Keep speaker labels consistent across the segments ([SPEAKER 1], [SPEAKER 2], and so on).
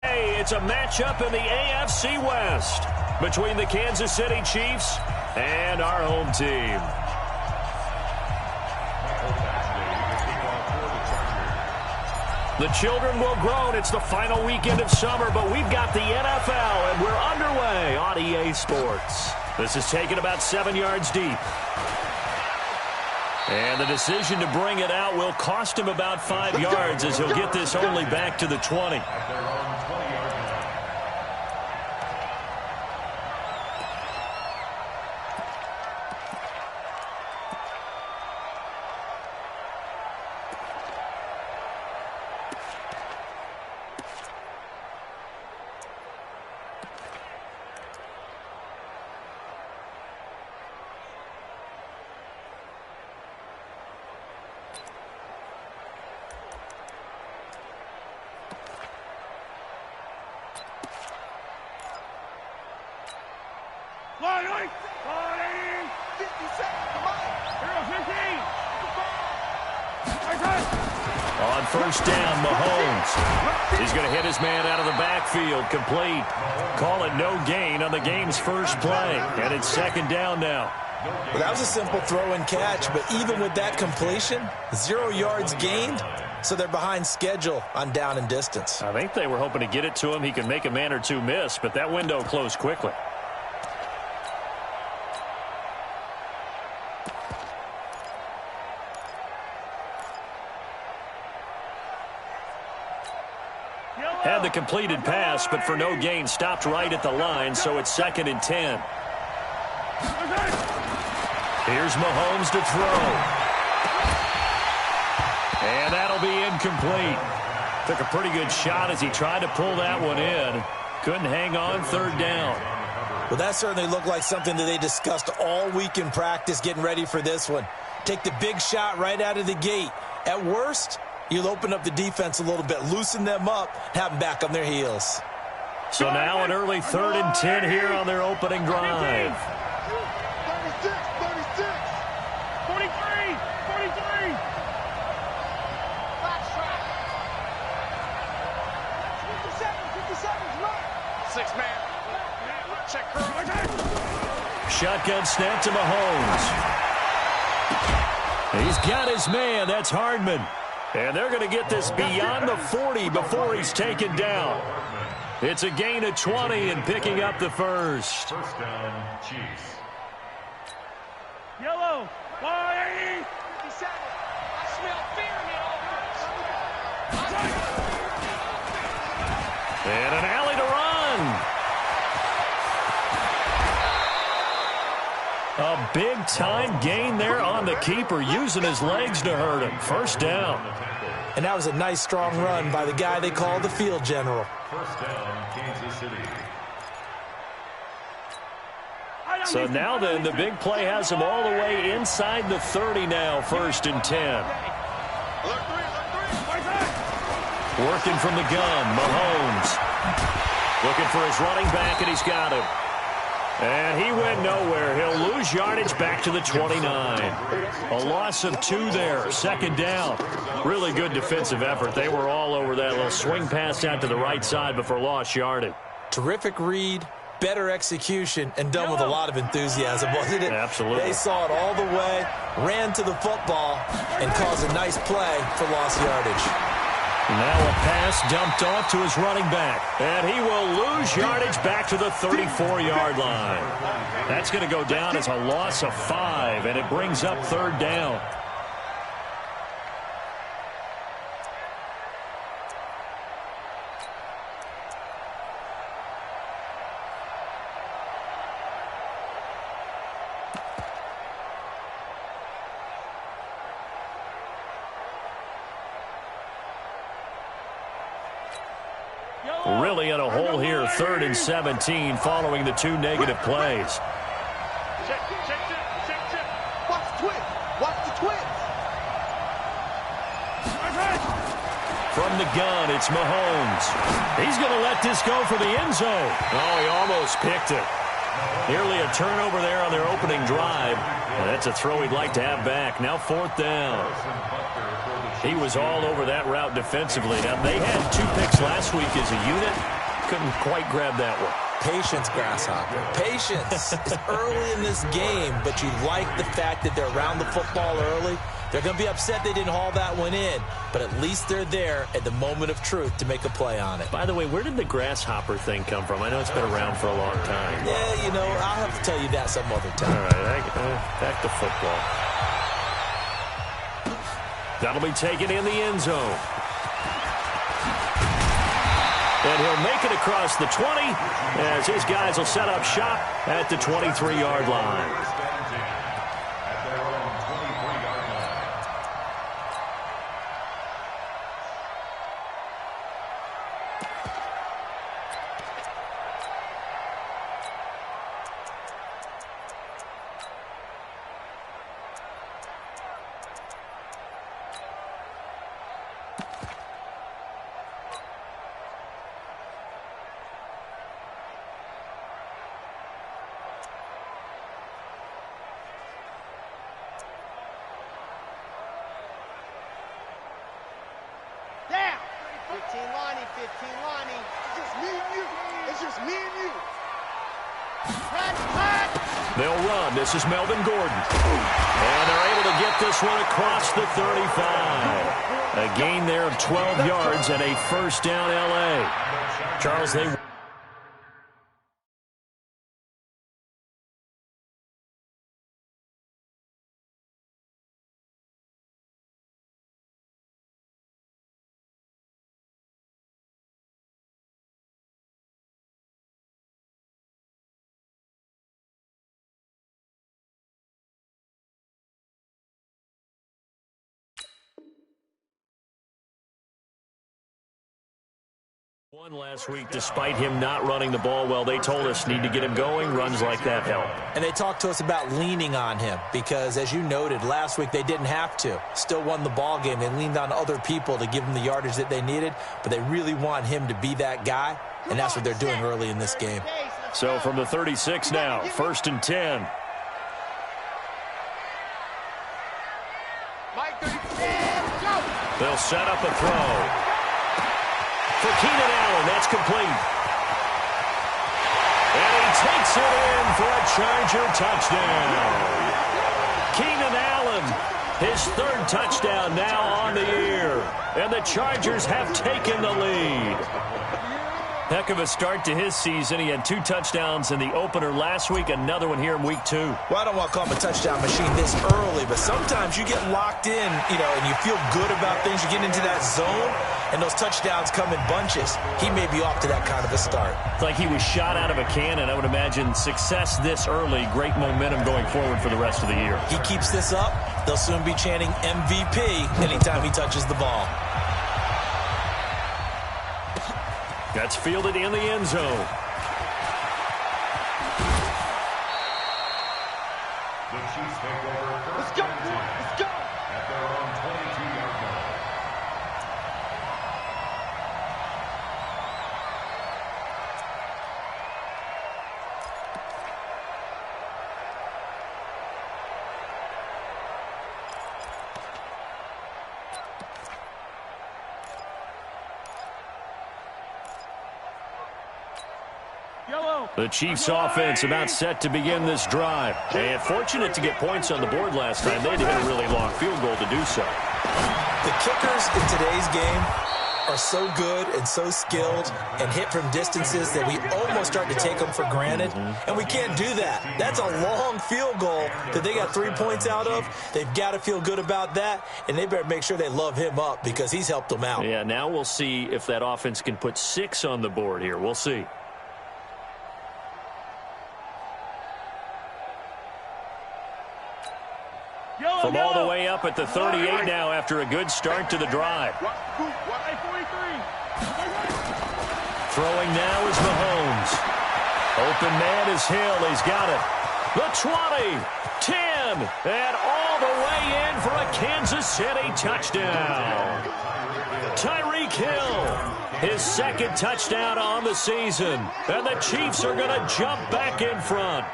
[SPEAKER 1] Hey, it's a matchup in the AFC West between the Kansas City Chiefs and our home team. The children will groan. It's the final weekend of summer, but we've got the NFL, and we're underway on EA Sports. This is taken about 7 yards deep. And the decision to bring it out will cost him about 5 yards as he'll get this only back to the 20. On first down, Mahomes. He's going to hit his man out of the backfield, complete. Call it no gain on the game's first play, and it's second down now.
[SPEAKER 2] Well, that was a simple throw and catch, but even with that completion, 0 yards gained, so they're behind schedule on down and distance.
[SPEAKER 1] I think they were hoping to get it to him. He can make a man or two miss, but that window closed quickly. Had the completed pass, but for no gain, stopped right at the line, so it's 2nd and 10. Here's Mahomes to throw. And that'll be incomplete. Took a pretty good shot as he tried to pull that one in. Couldn't hang on, third down.
[SPEAKER 2] Well, that certainly looked like something that they discussed all week in practice getting ready for this one. Take the big shot right out of the gate. At worst, you'll open up the defense a little bit, loosen them up, have them back on their heels.
[SPEAKER 1] So now an early 3rd and 10 here on their opening drive.
[SPEAKER 3] 36, 43, 43. Back track. 57, right. 6-man. Check curl.
[SPEAKER 1] Shotgun snap to Mahomes. He's got his man. That's Hardman. And they're going to get this beyond the 40 before he's taken down. It's a gain of 20 and picking up the first.
[SPEAKER 4] First down, Chiefs.
[SPEAKER 3] Yellow. 180. 57. I smell fear in it.
[SPEAKER 1] And an alley to run. A big-time gain there on the keeper, using his legs to hurt him. First down.
[SPEAKER 2] And that was a nice, strong run by the guy they call the field general.
[SPEAKER 4] First down, Kansas City.
[SPEAKER 1] So now then, the big play has him all the way inside the 30 now, 1st and 10. Working from the gun, Mahomes. Looking for his running back, and he's got him. And he went nowhere. He'll lose yardage back to the 29. A loss of 2 there. 2nd down. Really good defensive effort. They were all over that little swing pass out to the right side before lost yardage.
[SPEAKER 2] Terrific read, better execution, and done with a lot of enthusiasm, wasn't it?
[SPEAKER 1] Absolutely.
[SPEAKER 2] They saw it all the way, ran to the football, and caused a nice play for lost yardage.
[SPEAKER 1] Now a pass dumped off to his running back. And he will lose yardage back to the 34-yard line. That's going to go down as a loss of 5, and it brings up 3rd down. Really in a hole here, 3rd and 17 following the 2 negative plays.
[SPEAKER 3] Check. Watch the twins. Watch the twins.
[SPEAKER 1] From the gun, it's Mahomes. He's going to let this go for the end zone. Oh, he almost picked it. Nearly a turnover there on their opening drive. And that's a throw he'd like to have back. Now 4th down. He was all over that route defensively. Now, they had 2 picks last week as a unit. Couldn't quite grab that one.
[SPEAKER 2] Patience, Grasshopper. Patience. It's early in this game, but you like the fact that they're around the football early. They're going to be upset they didn't haul that one in, but at least they're there at the moment of truth to make a play on it.
[SPEAKER 1] By the way, where did the grasshopper thing come from? I know it's been around for a long time.
[SPEAKER 2] Yeah, you know, I'll have to tell you that some other time.
[SPEAKER 1] All right, back to football. That'll be taken in the end zone. And he'll make it across the 20 as his guys will set up shop at the 23-yard line. They'll run. This is Melvin Gordon. And they're able to get this one across the 35. A gain there of 12 yards and a first down L.A. Charles, they... One last week, despite him not running the ball well, they told us need to get him going. Runs like that help.
[SPEAKER 2] And they talked to us about leaning on him because, as you noted, last week they didn't have to. Still won the ball game. They leaned on other people to give them the yardage that they needed, but they really want him to be that guy, and that's what they're doing early in this game.
[SPEAKER 1] So from the 36 now, 1st and 10. They'll set up a throw. For Keenan Allen, that's complete. And he takes it in for a Charger touchdown. Keenan Allen, his 3rd touchdown now on the year. And the Chargers have taken the lead. Heck of a start to his season. He had 2 touchdowns in the opener last week, another one here in week 2.
[SPEAKER 2] Well, I don't want to call him a touchdown machine this early, but sometimes you get locked in, you know, and you feel good about things. You get into that zone, and those touchdowns come in bunches. He may be off to that kind of a start.
[SPEAKER 1] It's like he was shot out of a cannon. I would imagine success this early, great momentum going forward for the rest of the year.
[SPEAKER 2] He keeps this up, they'll soon be chanting MVP anytime he touches the ball.
[SPEAKER 1] That's fielded in the end zone.
[SPEAKER 4] The Chiefs take over.
[SPEAKER 3] Let's go, let's go.
[SPEAKER 4] At their own 22-yard line.
[SPEAKER 1] The Chiefs offense about set to begin this drive. And fortunate to get points on the board last time. They had to hit a really long field goal to do so.
[SPEAKER 2] The kickers in today's game are so good and so skilled and hit from distances that we almost start to take them for granted. And we can't do that. That's a long field goal that they got 3 points out of. They've got to feel good about that, and they better make sure they love him up because he's helped them out.
[SPEAKER 1] Yeah, now we'll see if that offense can put 6 on the board here. We'll see. From all the way up at the 38 now after a good start to the drive. Throwing now is Mahomes. Open man is Hill. He's got it. The 20, 10, and all the way in for a Kansas City touchdown. Tyreek Hill, his 2nd touchdown on the season. And the Chiefs are going to jump back in front.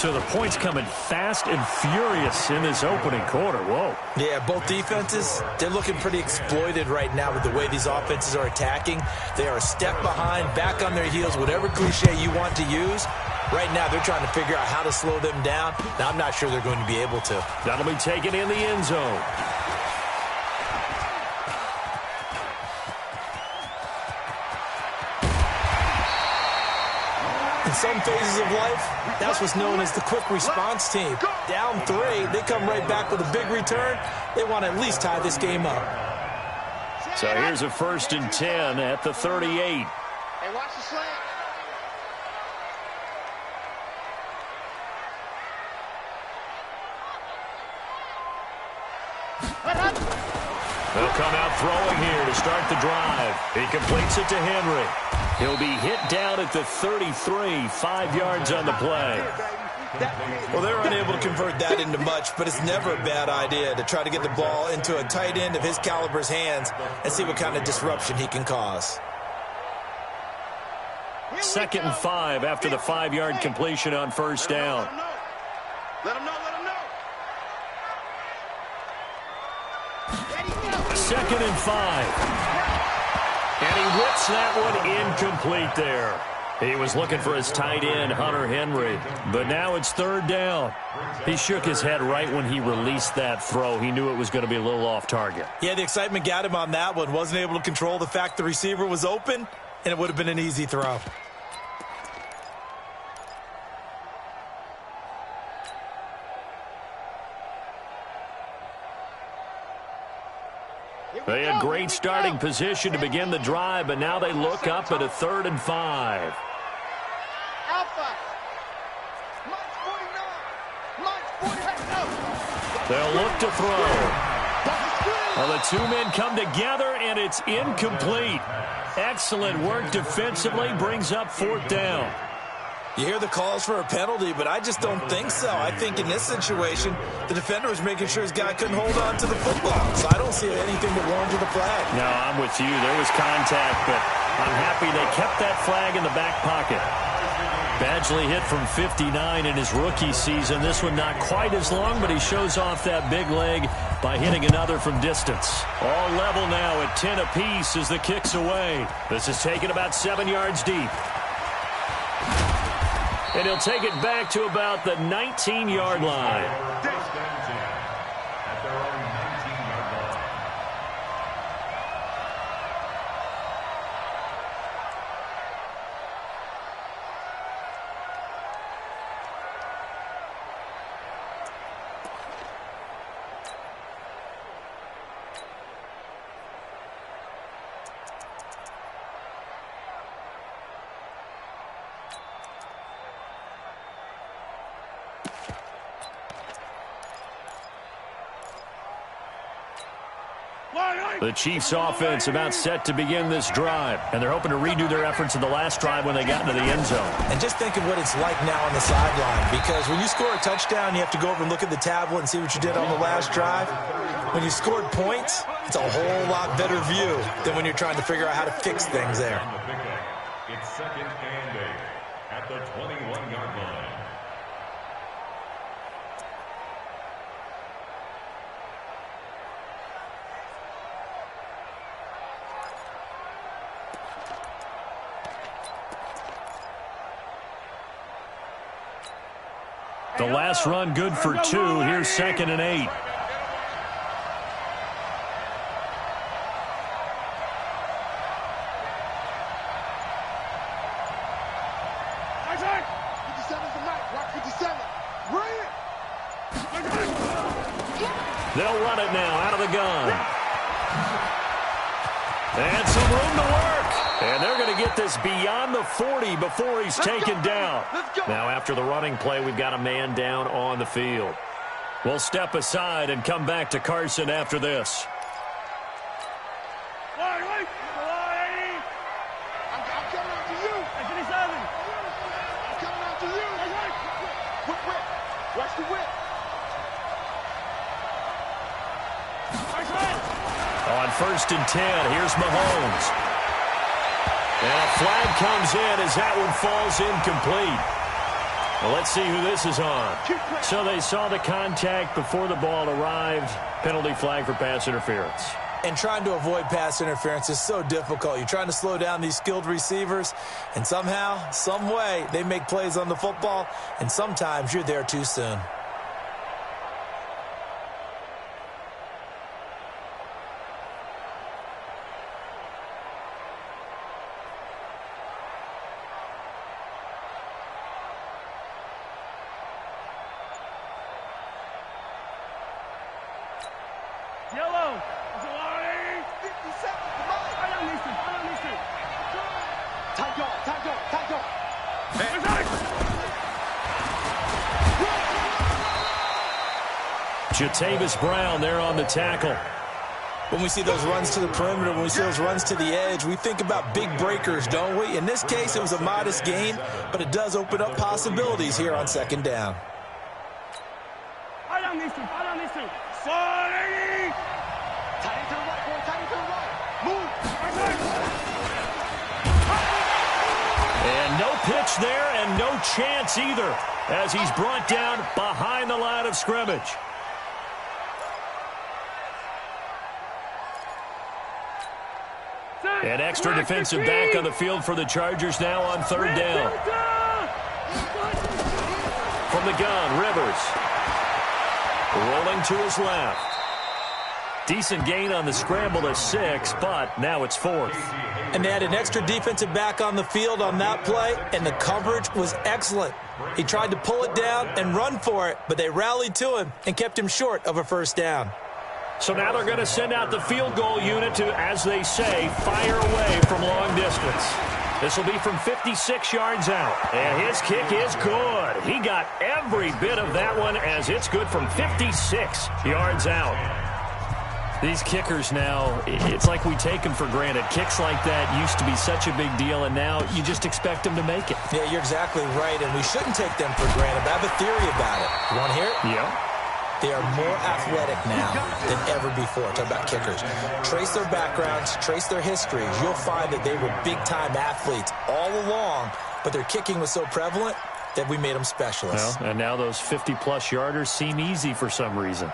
[SPEAKER 1] So the points coming fast and furious in this opening quarter. Whoa.
[SPEAKER 2] Yeah, both defenses, they're looking pretty exploited right now with the way these offenses are attacking. They are a step behind, back on their heels, whatever cliche you want to use. Right now, they're trying to figure out how to slow them down. Now, I'm not sure they're going to be able to.
[SPEAKER 1] That'll be taken in the end zone.
[SPEAKER 2] In some phases of life, that's what's known as the quick response team. Down 3, they come right back with a big return. They want to at least tie this game up.
[SPEAKER 1] So here's a 1st and 10 at the 38.
[SPEAKER 3] Hey, watch the slant.
[SPEAKER 1] They'll come out throwing here to start the drive. He completes it to Henry. He'll be hit down at the 33, 5 yards on the play.
[SPEAKER 2] Well, they're unable to convert that into much, but it's never a bad idea to try to get the ball into a tight end of his caliber's hands and see what kind of disruption he can cause.
[SPEAKER 1] 2nd and 5 after the 5-yard completion on 1st down.
[SPEAKER 3] Let him know, let him know.
[SPEAKER 1] 2nd and 5. And he whips that one incomplete there. He was looking for his tight end, Hunter Henry. But now it's 3rd down. He shook his head right when he released that throw. He knew it was going to be a little off target.
[SPEAKER 2] Yeah, the excitement got him on that one. Wasn't able to control the fact the receiver was open, and it would have been an easy throw.
[SPEAKER 1] They had great starting position to begin the drive, but now they look up at a 3rd and 5.
[SPEAKER 3] Alpha. March 49. March 40.
[SPEAKER 1] They'll look to throw. Well, the 2 men come together, and it's incomplete. Excellent work defensively, brings up 4th down.
[SPEAKER 2] You hear the calls for a penalty, but I just don't think so. I think in this situation, the defender was making sure his guy couldn't hold on to the football. So I don't see anything that warranted a flag.
[SPEAKER 1] No, I'm with you. There was contact, but I'm happy they kept that flag in the back pocket. Badgley hit from 59 in his rookie season. This one not quite as long, but he shows off that big leg by hitting another from distance. All level now at 10 apiece as the kick's away. This is taken about 7 yards deep. And he'll take it back to about the 19-yard line. The Chiefs offense about set to begin this drive, and they're hoping to redo their efforts in the last drive when they got into the end zone.
[SPEAKER 2] And just think of what it's like now on the sideline, because when you score a touchdown, you have to go over and look at the tablet and see what you did on the last drive. When you scored points, it's a whole lot better view than when you're trying to figure out how to fix things there.
[SPEAKER 4] It's 2nd and 8 at the 21-yard line.
[SPEAKER 1] The last run good for 2. Here's 2nd and 8. They'll run it now out of the gun. And some room to work. And they're going to get this beyond the 40 before he's taken down. Now after the running play, we've got a man down on the field. We'll step aside and come back to Carson after this.
[SPEAKER 3] I'm coming after you. I'm coming after you. Whip. Watch the whip.
[SPEAKER 1] On 1st and 10, here's Mahomes. And a flag comes in as that one falls incomplete. Well, let's see who this is on. So they saw the contact before the ball arrived. Penalty flag for pass interference.
[SPEAKER 2] And trying to avoid pass interference is so difficult. You're trying to slow down these skilled receivers, and somehow, some way, they make plays on the football, and sometimes you're there too soon.
[SPEAKER 3] Yellow. 50 seconds. Come on. I don't need to. Tight go.
[SPEAKER 1] Jatavis Brown there on the tackle.
[SPEAKER 2] When we see those runs to the perimeter, when we see those runs to the edge, we think about big breakers, don't we? In this case, it was a modest gain, but it does open up possibilities here on second down.
[SPEAKER 3] I don't need to. Sorry. Tight to the right, boy. Tight to the right. Move.
[SPEAKER 1] And no pitch there and no chance either as he's brought down behind the line of scrimmage. An extra defensive back on the field for the Chargers now on third down. From the gun, Rivers. Rolling to his left. Decent gain on the scramble to 6, but now it's 4th.
[SPEAKER 2] And they had an extra defensive back on the field on that play, and the coverage was excellent. He tried to pull it down and run for it, but they rallied to him and kept him short of a first down.
[SPEAKER 1] So now they're going to send out the field goal unit to, as they say, fire away from long distance. This will be from 56 yards out. And his kick is good. He got every bit of that one as it's good from 56 yards out. These kickers now, it's like we take them for granted. Kicks like that used to be such a big deal, and now you just expect them to make it.
[SPEAKER 2] Yeah, you're exactly right, and we shouldn't take them for granted. But I have a theory about it. You want to hear it?
[SPEAKER 1] Yeah.
[SPEAKER 2] They are more athletic now than ever before. Talk about kickers. Trace their backgrounds, trace their histories. You'll find that they were big-time athletes all along, but their kicking was so prevalent that we made them specialists.
[SPEAKER 1] Well, and now those 50-plus yarders seem easy for some reason.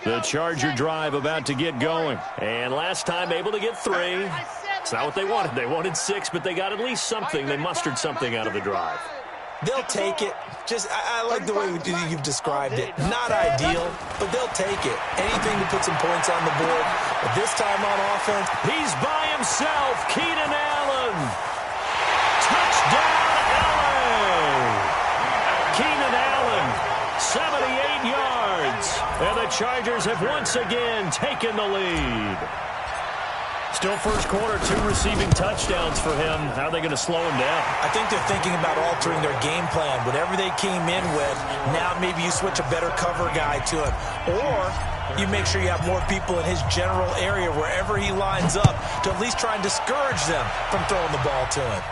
[SPEAKER 1] The Charger drive about to get going. And last time able to get 3. It's not what they wanted. They wanted 6, but they got at least something. They mustered something out of the drive.
[SPEAKER 2] They'll take it. I like the way you've described it. Not ideal, but they'll take it. Anything to put some points on the board. But this time on offense,
[SPEAKER 1] he's by himself. Keenan Allen. Touchdown, LA. Keenan Allen, 78 yards. And the Chargers have once again taken the lead. Still first quarter, 2 receiving touchdowns for him. How are they going to slow him down?
[SPEAKER 2] I think they're thinking about altering their game plan. Whatever they came in with, now maybe you switch a better cover guy to him. Or you make sure you have more people in his general area wherever he lines up to at least try and discourage them from throwing the ball to him.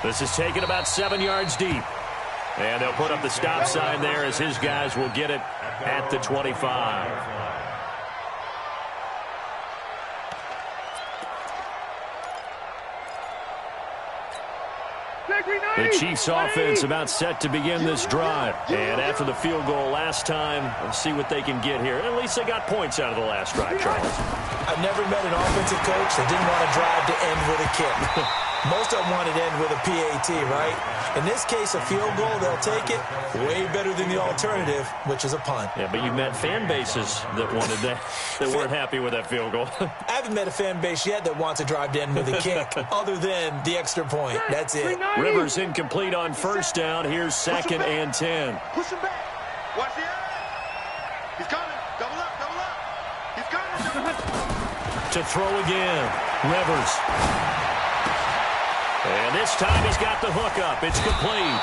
[SPEAKER 1] This is taken about 7 yards deep. And they'll put up the stop sign there as his guys will get it at the 25. The Chiefs offense about set to begin this drive. And after the field goal last time, we'll see what they can get here. At least they got points out of the last drive, Charles.
[SPEAKER 2] I've never met an offensive coach that didn't want to drive to end with a kick. Most of them wanted to end with a PAT, right? In this case, a field goal, they'll take it. Way better than the alternative, which is a punt.
[SPEAKER 1] Yeah, but you've met fan bases that wanted that, that weren't happy with that field goal.
[SPEAKER 2] I haven't met a fan base yet that wants to drive to end with a kick, other than the extra point. That's it.
[SPEAKER 1] Rivers incomplete on first down. Here's 2nd and 10.
[SPEAKER 3] Push him back. Watch the eye. He's coming. Double up, double up. He's coming.
[SPEAKER 1] To throw again. Rivers. And this time he's got the hook up. It's complete.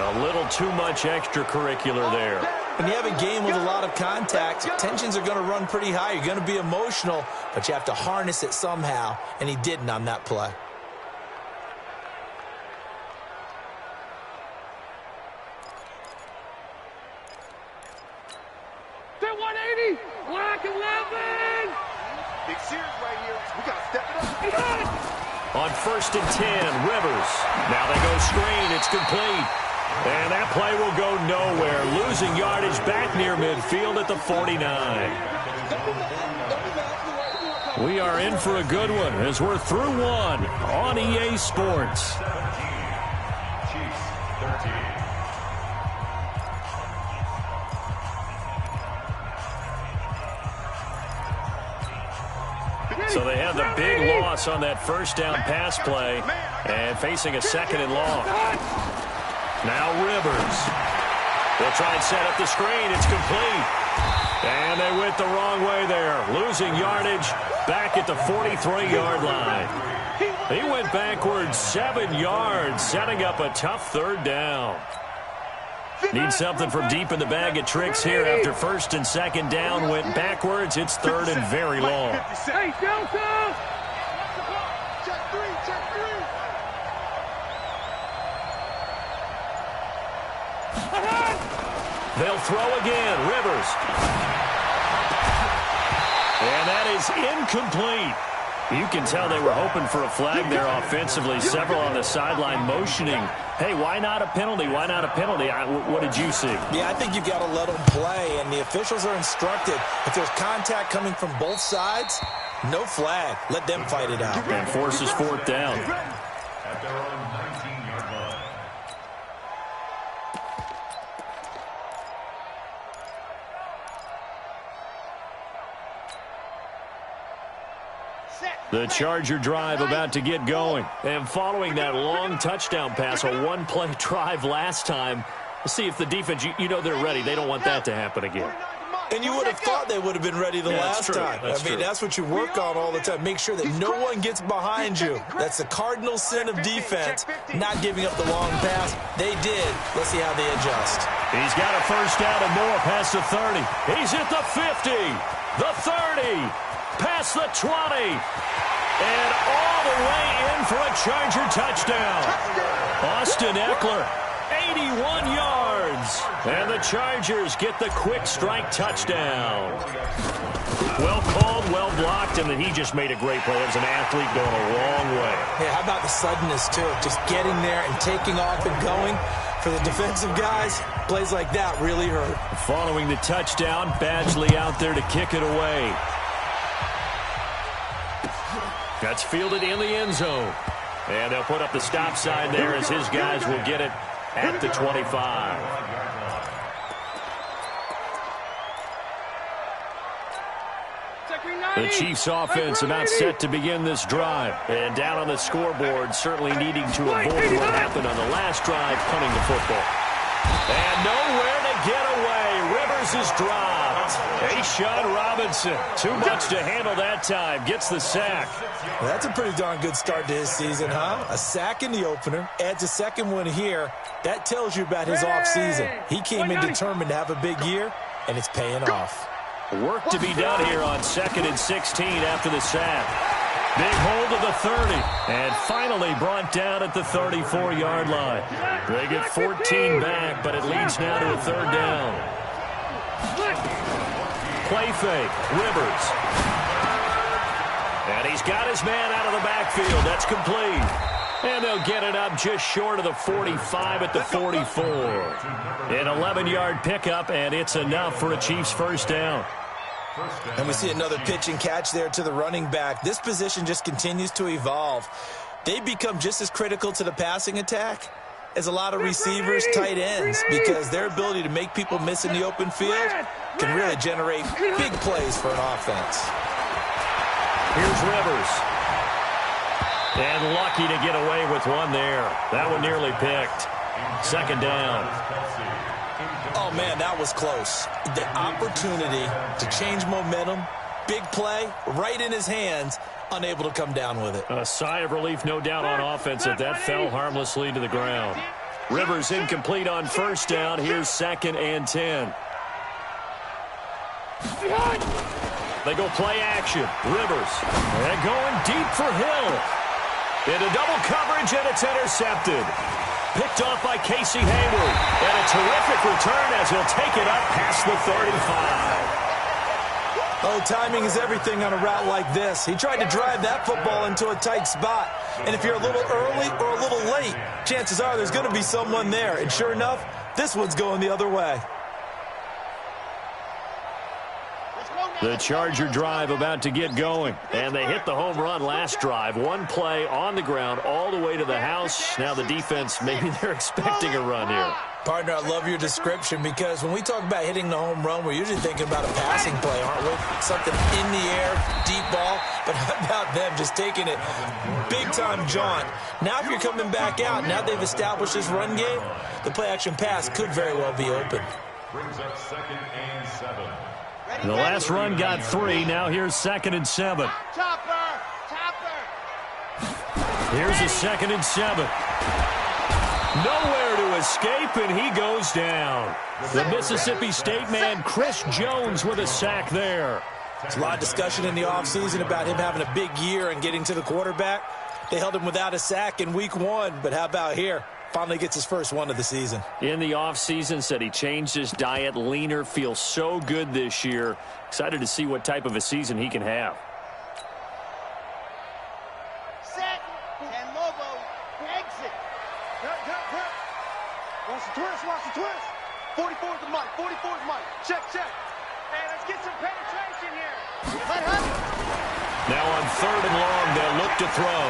[SPEAKER 1] A little too much extracurricular there.
[SPEAKER 2] When you have a game with a lot of contact, tensions are going to run pretty high. You're going to be emotional, but you have to harness it somehow, and he didn't on that play.
[SPEAKER 3] They're 180. Black 11!
[SPEAKER 5] Big series right here. We got to step it up.
[SPEAKER 1] On 1st and 10, Rivers. Now they go screen. It's complete. And that play will go nowhere. Losing yardage back near midfield at the 49. We are in for a good one as we're through one on EA Sports.
[SPEAKER 4] 17, Chiefs 13.
[SPEAKER 1] So they have the big loss on that first down pass play and facing a 2nd and long. Now Rivers. They'll try and set up the screen. It's complete. And they went the wrong way there. Losing yardage back at the 43-yard line. He went backwards 7 yards, setting up a tough 3rd down. Need something from deep in the bag of tricks here after 1st and 2nd down. Went backwards. It's 3rd and very long.
[SPEAKER 3] Hey, Delta!
[SPEAKER 5] Check three.
[SPEAKER 1] They'll throw again. Rivers. And that is incomplete. You can tell they were hoping for a flag there offensively. Several on the sideline motioning. Hey, why not a penalty? Why not a penalty? What did you see?
[SPEAKER 2] Yeah, I think you got to let them play, and the officials are instructed. If there's contact coming from both sides, no flag. Let them fight it out.
[SPEAKER 1] And forces 4th down.
[SPEAKER 4] At their own 19-yard line.
[SPEAKER 1] The Charger drive about to get going. And following that long touchdown pass, a one-play drive last time, we'll see if the defense, you know they're ready. They don't want that to happen again.
[SPEAKER 2] And you would have thought they would have been ready the last time. That's what you work on all the time. Make sure that no one gets behind you. That's the cardinal sin of defense, not giving up the long pass. They did. Let's see how they adjust.
[SPEAKER 1] He's got a 1st down and more past the 30. He's at the 50, the 30, past the 20. And all the way in for a Charger touchdown. Austin Eckler, 81 yards. And the Chargers get the quick strike touchdown. Well called, well blocked, and then he just made a great play. As an athlete going a long way.
[SPEAKER 2] Hey, how about the suddenness, too? Just getting there and taking off and going. For the defensive guys, plays like that really hurt.
[SPEAKER 1] Following the touchdown, Badgley out there to kick it away. That's fielded in the end zone. And they'll put up the stop sign there as his guys will get it at the 25. The Chiefs offense about set to begin this drive. And down on the scoreboard, certainly needing to avoid what happened on the last drive, punting the football. And nowhere to get away. Rivers is dropped. A'Shawn Robinson, too much to handle that time. Gets the sack.
[SPEAKER 2] Well, that's a pretty darn good start to his season, huh? A sack in the opener, adds a 2nd one here. That tells you about his offseason. He came in determined to have a big year, and it's paying off.
[SPEAKER 1] Work to be done here on 2nd and 16 after the sack. Big hold of the 30, and finally brought down at the 34-yard line. They get 14 back, but it leads now to a 3rd down. Play fake, Rivers. And he's got his man out of the backfield. That's complete. And they'll get it up just short of the 45 at the 44. An 11-yard pickup, and it's enough for a Chiefs 1st down.
[SPEAKER 2] And we see another pitch and catch there to the running back. This position just continues to evolve. They become just as critical to the passing attack as a lot of receivers, tight ends, because their ability to make people miss in the open field can really generate big plays for an offense.
[SPEAKER 1] Here's Rivers. And lucky to get away with one there. That one nearly picked. 2nd down.
[SPEAKER 2] Oh, man, that was close. The opportunity to change momentum, big play, right in his hands, unable to come down with it.
[SPEAKER 1] A sigh of relief, no doubt, on offense that fell harmlessly to the ground. Rivers incomplete on 1st down. Here's 2nd and 10. They go play action. Rivers. And going deep for Hill. Into double coverage, and it's intercepted. Picked off by Casey Hayward. And a terrific return as he'll take it up past the 35.
[SPEAKER 2] Oh, timing is everything on a route like this. He tried to drive that football into a tight spot. And if you're a little early or a little late, chances are there's going to be someone there. And sure enough, this one's going the other way.
[SPEAKER 1] The Charger drive about to get going. And they hit the home run last drive. One play on the ground all the way to the house. Now the defense, maybe they're expecting a run here.
[SPEAKER 2] Partner, I love your description because when we talk about hitting the home run, we're usually thinking about a passing play, aren't we? Something in the air, deep ball. But how about them just taking it big-time jaunt? Now if you're coming back out, now they've established this run game, the play-action pass could very well be open.
[SPEAKER 4] Brings up 2nd and 7.
[SPEAKER 1] The last run got 3. Now here's 2nd and 7.
[SPEAKER 3] Chopper!
[SPEAKER 1] Here's a 2nd and 7. Nowhere to escape, and he goes down. The Mississippi State man, Chris Jones, with a sack there.
[SPEAKER 2] There's a lot of discussion in the offseason about him having a big year and getting to the quarterback. They held him without a sack in week 1, but how about here? Finally gets his first one of the season.
[SPEAKER 1] In the offseason, said he changed his diet, leaner, feels so good this year. Excited to see what type of a season he can have.
[SPEAKER 3] Set! And Lobo exit. Watch the twist. 44 is the mic. 44 is Mike. Check. Hey, let's get some penetration here. Let him.
[SPEAKER 1] Now on 3rd and long, they'll look to throw.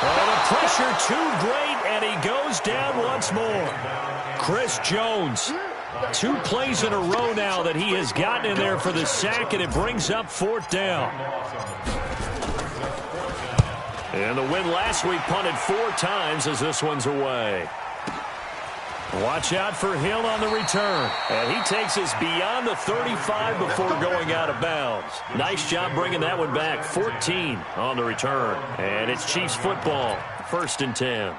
[SPEAKER 1] Oh, the pressure too great, and he goes down once more. Chris Jones, 2 plays in a row now that he has gotten in there for the sack, and it brings up 4th down. And the win last week punted 4 times as this one's away. Watch out for Hill on the return. And he takes us beyond the 35 before going out of bounds. Nice job bringing that one back. 14 on the return. And it's Chiefs football. 1st and 10.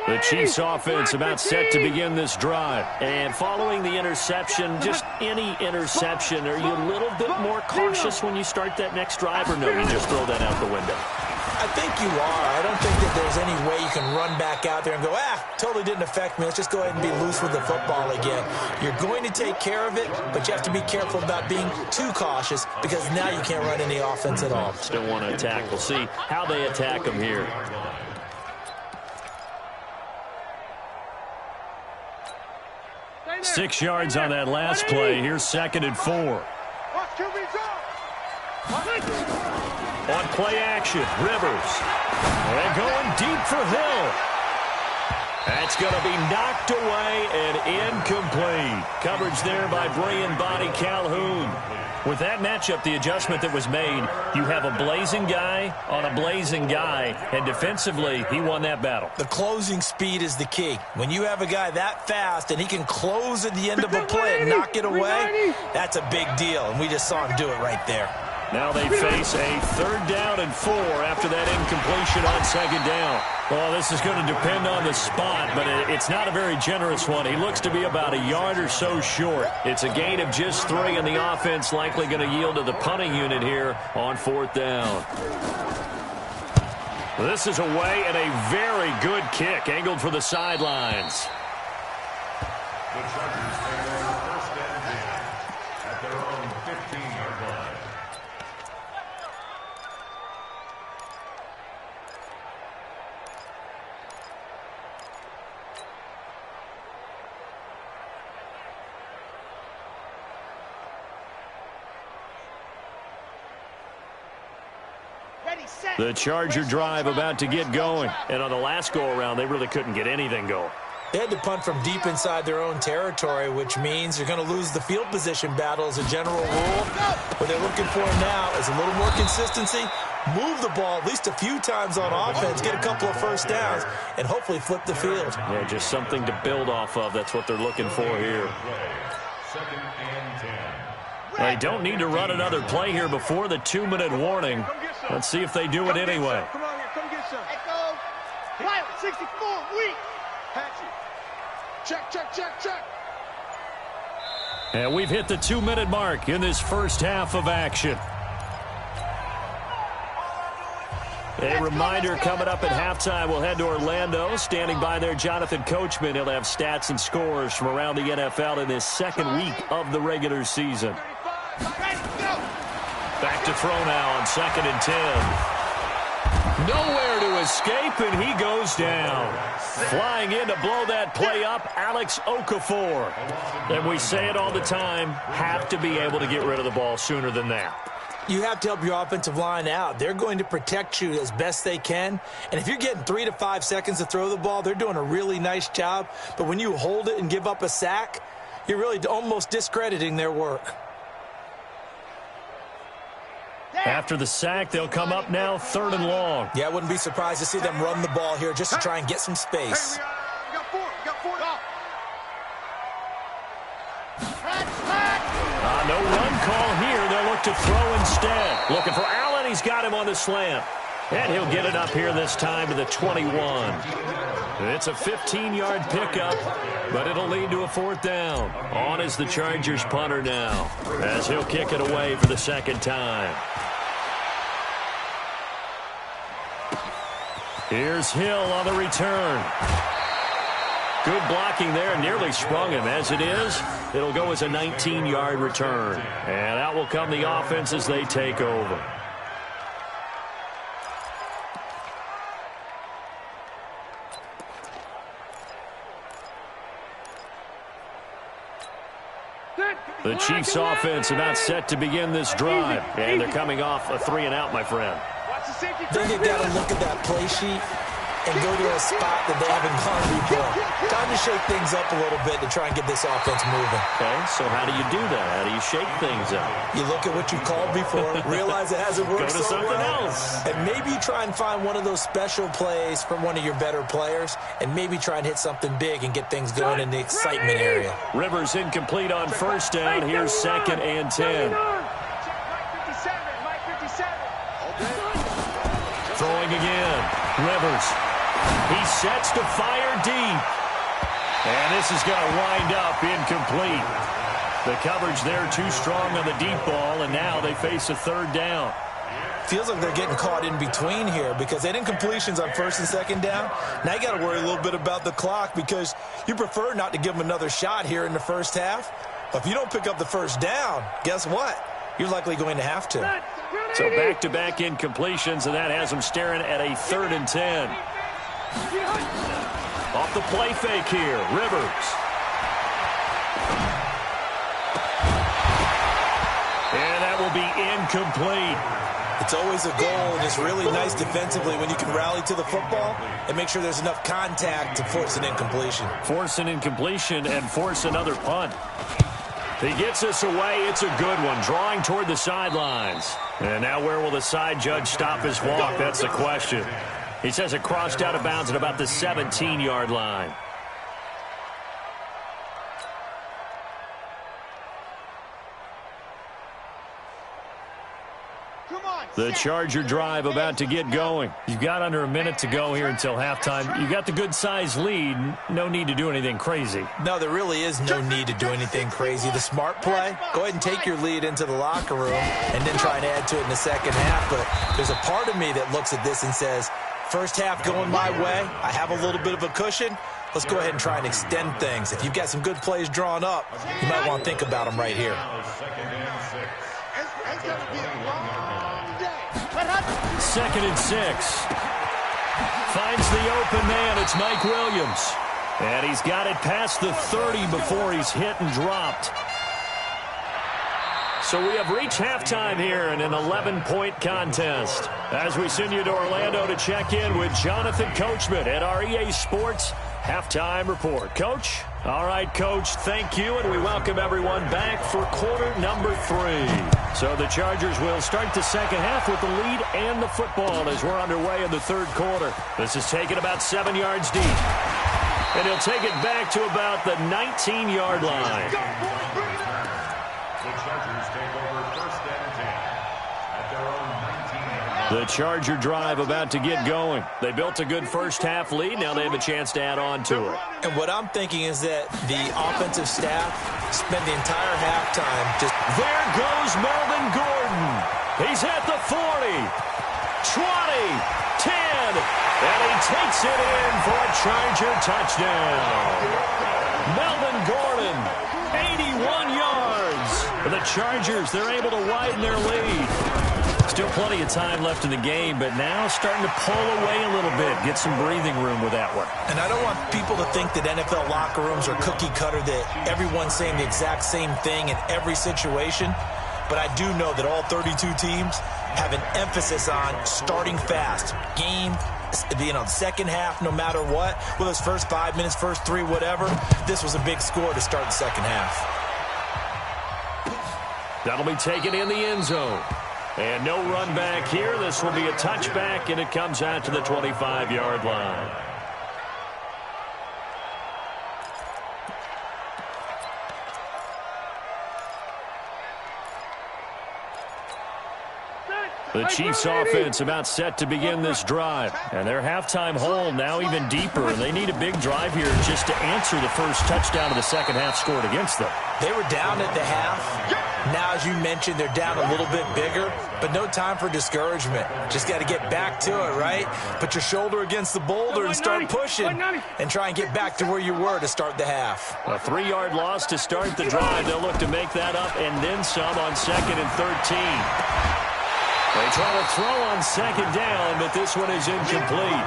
[SPEAKER 1] The Chiefs offense about set to begin this drive. And following the interception, just any interception, are you a little bit more cautious when you start that next drive, or no, you just throw that out the window?
[SPEAKER 2] I think you are. I don't think that there's any way you can run back out there and go, totally didn't affect me. Let's just go ahead and be loose with the football again. You're going to take care of it, but you have to be careful about being too cautious because now you can't run any offense at all.
[SPEAKER 1] Still want to attack. We'll see how they attack them here. Six yards on that last play. Here's 2nd and 4. On play action, Rivers. And going deep for Hill. That's going to be knocked away and incomplete. Coverage there by Brian Body Calhoun. With that matchup, the adjustment that was made, you have a blazing guy on a blazing guy, and defensively, he won that battle.
[SPEAKER 2] The closing speed is the key. When you have a guy that fast and he can close at the end of a play and knock it away, that's a big deal, and we just saw him do it right there.
[SPEAKER 1] Now they face a 3rd down and 4 after that incompletion on 2nd down. Well, this is going to depend on the spot, but it's not a very generous one. He looks to be about a yard or so short. It's a gain of just 3, and the offense likely going to yield to the punting unit here on 4th down. This is away and a very good kick, angled for the sidelines.
[SPEAKER 4] The Chargers take over 1st and 10 at their own 15-yard line.
[SPEAKER 1] The Charger drive about to get going. And on the last go-around, they really couldn't get anything going.
[SPEAKER 2] They had to punt from deep inside their own territory, which means you're going to lose the field position battle as a general rule. What they're looking for now is a little more consistency, move the ball at least a few times on offense, get a couple of first downs, and hopefully flip the field.
[SPEAKER 1] Yeah, just something to build off of. That's what they're looking for here.
[SPEAKER 4] 2nd and 10.
[SPEAKER 1] They don't need to run another play here before the 2-minute warning. Let's see if they do it anyway.
[SPEAKER 3] Come on here, come get some. Echo. Pilot 64, weak. Patchy. Check.
[SPEAKER 1] And we've hit the 2-minute mark in this first half of action. A reminder coming up at halftime, we'll head to Orlando. Standing by there, Jonathan Coachman. He'll have stats and scores from around the NFL in this second week of the regular season. Back to throw now on 2nd and 10. Nowhere to escape, and he goes down. Flying in to blow that play up, Alex Okafor. And we say it all the time, have to be able to get rid of the ball sooner than that.
[SPEAKER 2] You have to help your offensive line out. They're going to protect you as best they can. And if you're getting 3 to 5 seconds to throw the ball, they're doing a really nice job. But when you hold it and give up a sack, you're really almost discrediting their work.
[SPEAKER 1] After the sack, they'll come up now 3rd and long.
[SPEAKER 2] Yeah, I wouldn't be surprised to see them run the ball here just to try and get some space.
[SPEAKER 5] Hey, we got 4. We got 4.
[SPEAKER 1] No run call here. They'll look to throw instead. Looking for Allen. He's got him on the slant. And he'll get it up here this time to the 21. It's a 15-yard pickup, but it'll lead to a 4th down. On is the Chargers punter now, as he'll kick it away for the 2nd time. Here's Hill on the return. Good blocking there, nearly sprung him. As it is, it'll go as a 19-yard return. And out will come the offense as they take over. The Chiefs offense about set to begin this drive. And they're coming off a 3-and-out, my friend.
[SPEAKER 2] Then you got to look at that play sheet and go to a spot that they haven't gone before. Time to shake things up a little bit to try and get this offense moving.
[SPEAKER 1] Okay, so how do you do that? How do you shake things up?
[SPEAKER 2] You look at what you called before, realize it hasn't worked
[SPEAKER 1] Go to
[SPEAKER 2] so
[SPEAKER 1] something
[SPEAKER 2] well,
[SPEAKER 1] else.
[SPEAKER 2] and maybe try and find one of those special plays from one of your better players, and maybe try and hit something big and get things going in the excitement area.
[SPEAKER 1] Rivers incomplete on 1st down. Here's 2nd and 10. Throwing again. Rivers. He sets to fire deep. And this is going to wind up incomplete. The coverage there too strong on the deep ball, and now they face a 3rd down.
[SPEAKER 2] Feels like they're getting caught in between here because they had incompletions on 1st and 2nd down. Now you got to worry a little bit about the clock because you prefer not to give them another shot here in the first half. But if you don't pick up the 1st down, guess what? You're likely going to have to.
[SPEAKER 1] So back-to-back incompletions, and that has them staring at a 3rd and 10. Off the play fake here, Rivers. And that will be incomplete.
[SPEAKER 2] It's always a goal, and it's really nice defensively when you can rally to the football and make sure there's enough contact to force an incompletion.
[SPEAKER 1] Force an incompletion and force another punt. He gets us away. It's a good one, drawing toward the sidelines. And now where will the side judge stop his walk? That's the question. He says it crossed out of bounds at about the 17-yard line. The Charger drive about to get going. You've got under a minute to go here until halftime. You've got the good-sized lead. No need to do anything crazy.
[SPEAKER 2] No, there really is no need to do anything crazy. The smart play, go ahead and take your lead into the locker room and then try and add to it in the second half. But there's a part of me that looks at this and says, first half going my way, I have a little bit of a cushion. Let's go ahead and try and extend things. If you've got some good plays drawn up, you might want to think about them right here.
[SPEAKER 1] Second and 6. Finds the open man. It's Mike Williams. And he's got it past the 30 before he's hit and dropped. So we have reached halftime here in an 11-point contest. As we send you to Orlando to check in with Jonathan Coachman at our EA Sports Halftime Report. Coach? All right, Coach, thank you, and we welcome everyone back for quarter number 3. So the Chargers will start the second half with the lead and the football as we're underway in the 3rd quarter. This is taken about 7 yards deep. And he'll take it back to about the 19-yard line.
[SPEAKER 4] The Chargers take over 1st and 10 at their own 19.
[SPEAKER 1] The Charger drive about to get going. They built a good first half lead. Now they have a chance to add on to it.
[SPEAKER 2] And what I'm thinking is that the offensive staff spent the entire halftime just...
[SPEAKER 1] There goes Melvin Gordon. He's at the 40, 20, again. And he takes it in for a Charger touchdown. Melvin Gordon, 81 yards. For the Chargers, they're able to widen their lead. Still plenty of time left in the game, but now starting to pull away a little bit, get some breathing room with that one.
[SPEAKER 2] And I don't want people to think that NFL locker rooms are cookie cutter, that everyone's saying the exact same thing in every situation. But I do know that all 32 teams have an emphasis on starting fast. Game, second half, no matter what, whether it's first 5 minutes, first 3, whatever, this was a big score to start the second half.
[SPEAKER 1] That'll be taken in the end zone. And no run back here. This will be a touchback, and it comes out to the 25-yard line. The Chiefs offense about set to begin this drive. And their halftime hole now even deeper. And they need a big drive here just to answer the first touchdown of the second half scored against them.
[SPEAKER 2] They were down at the half. Now, as you mentioned, they're down a little bit bigger, but no time for discouragement. Just got to get back to it, right? Put your shoulder against the boulder and start pushing and try and get back to where you were to start the half.
[SPEAKER 1] A 3-yard loss to start the drive. They'll look to make that up and then some on 2nd and 13. They try to throw on 2nd down, but this one is incomplete.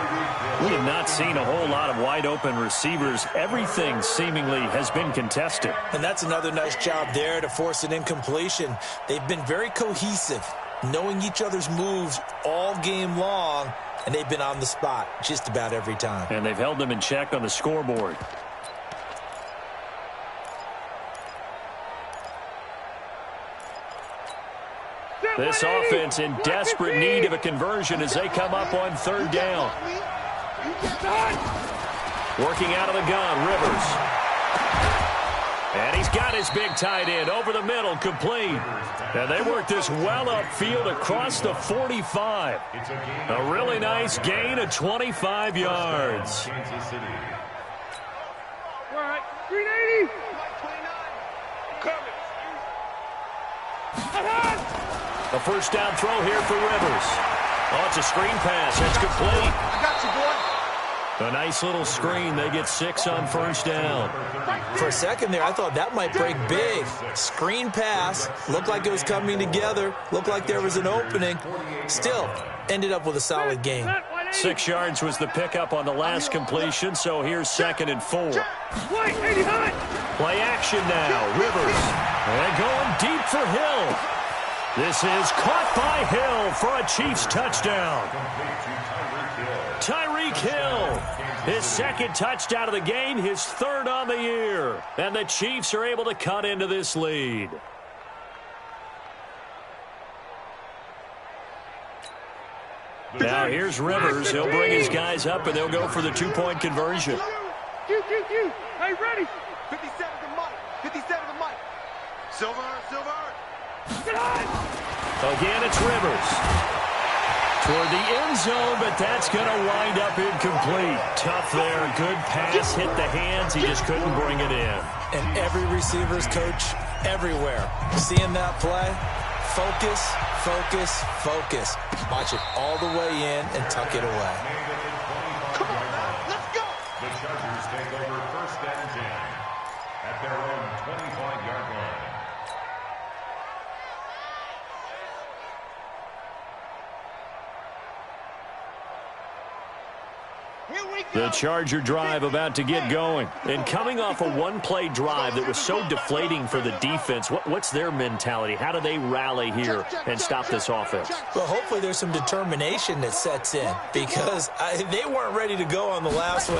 [SPEAKER 1] We have not seen a whole lot of wide-open receivers. Everything seemingly has been contested.
[SPEAKER 2] And that's another nice job there to force an incompletion. They've been very cohesive, knowing each other's moves all game long, and they've been on the spot just about every time.
[SPEAKER 1] And they've held them in check on the scoreboard. This offense in desperate need of a conversion as they come up on 3rd down. Working out of the gun, Rivers. And he's got his big tight end over the middle, complete. And they work this well upfield across the 45. A really nice gain of 25 yards.
[SPEAKER 3] All right, 380.
[SPEAKER 1] A first down throw here for Rivers. Oh, it's a screen pass. It's complete.
[SPEAKER 5] I got you, boy.
[SPEAKER 1] A nice little screen. They get 6 on first down.
[SPEAKER 2] For a second there, I thought that might break big. Screen pass. Looked like it was coming together. Looked like there was an opening. Still, ended up with a solid gain.
[SPEAKER 1] 6 yards was the pickup on the last completion, so here's 2nd and 4. Play action now. Rivers. And going deep for Hill. This is caught by Hill for a Chiefs touchdown. Tyreek Hill, his 2nd touchdown of the game, his 3rd on the year. And the Chiefs are able to cut into this lead. Now here's Rivers. He'll bring his guys up, and they'll go for the 2-point conversion.
[SPEAKER 3] Hey, ready?
[SPEAKER 5] 57 to Mike. 57 to Mike. Silver.
[SPEAKER 1] Again, it's Rivers. Toward the end zone, but that's going to wind up incomplete. Tough there. Good pass. Hit the hands. He just couldn't bring it in.
[SPEAKER 2] And every receiver's coach everywhere. Seeing that play, focus, focus, focus. Watch it all the way in and tuck it away.
[SPEAKER 5] Come on, man. Let's go.
[SPEAKER 4] The Chargers take over 1st and 10 at their own 25-yard line.
[SPEAKER 1] The Charger drive about to get going. And coming off a one-play drive that was so deflating for the defense, what's their mentality? How do they rally here and stop this offense?
[SPEAKER 2] Well, hopefully there's some determination that sets in because they weren't ready to go on the last one.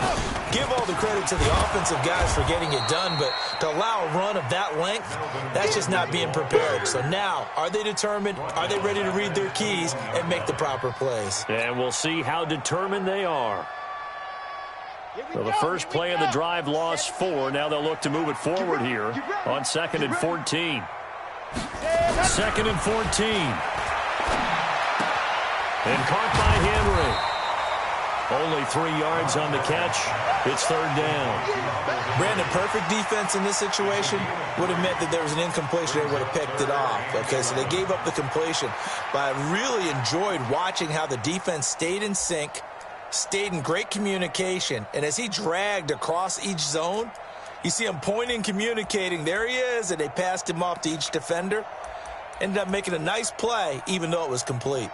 [SPEAKER 2] Give all the credit to the offensive guys for getting it done, but to allow a run of that length, that's just not being prepared. So now, are they determined? Are they ready to read their keys and make the proper plays?
[SPEAKER 1] And we'll see how determined they are. So the first play of the drive lost 4. Now they'll look to move it forward here on 2nd and 14. 2nd and 14. And caught by Henry. Only 3 yards on the catch. It's 3rd down.
[SPEAKER 2] Brandon, perfect defense in this situation would have meant that there was an incompletion. They would have picked it off. Okay, so they gave up the completion. But I really enjoyed watching how the defense stayed in sync, stayed in great communication, and as he dragged across each zone, you see him pointing, communicating. There he is, and they passed him off to each defender. Ended up making a nice play, even though it was complete.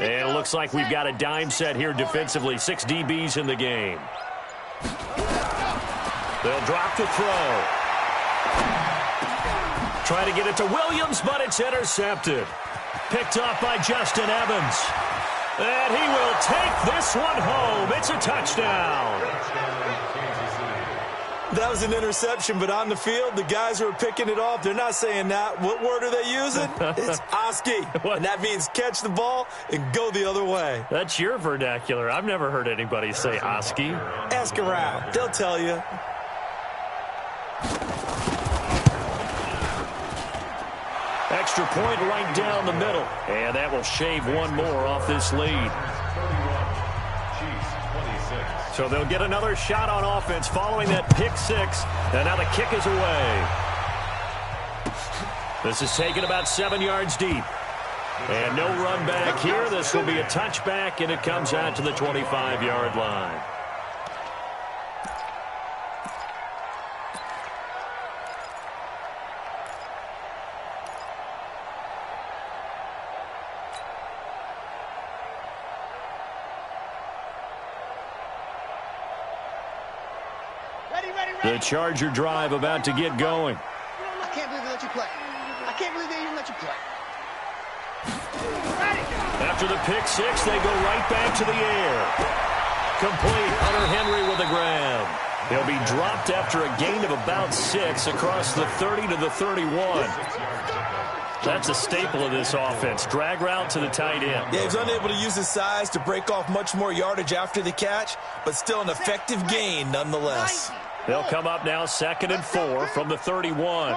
[SPEAKER 1] And it looks like we've got a dime set here defensively. 6 DBs in the game. They'll drop to throw. Try to get it to Williams, but it's intercepted. Picked off by Justin Evans. And he will take this one home. It's a touchdown.
[SPEAKER 2] That was an interception, but on the field, the guys who are picking it off, they're not saying that. What word are they using? It's Oski, and that means catch the ball and go the other way.
[SPEAKER 1] That's your vernacular. I've never heard anybody say Oski.
[SPEAKER 2] Ask around. They'll tell you.
[SPEAKER 1] Extra point right down the middle. And that will shave one more off this lead. So they'll get another shot on offense following that pick six. And now the kick is away. This is taken about 7 yards deep. And no run back here. This will be a touchback, and it comes out to the 25-yard line. The Charger drive about to get going.
[SPEAKER 5] I can't believe they let you play. I can't believe they even let you play.
[SPEAKER 1] After the pick six, they go right back to the air. Complete. Hunter Henry with a grab. He'll be dropped after a gain of about 6 across the 30 to the 31. That's a staple of this offense. Drag route to the tight end.
[SPEAKER 2] Yeah, he's unable to use his size to break off much more yardage after the catch, but still an effective gain nonetheless.
[SPEAKER 1] They'll come up now 2nd and 4 from the 31.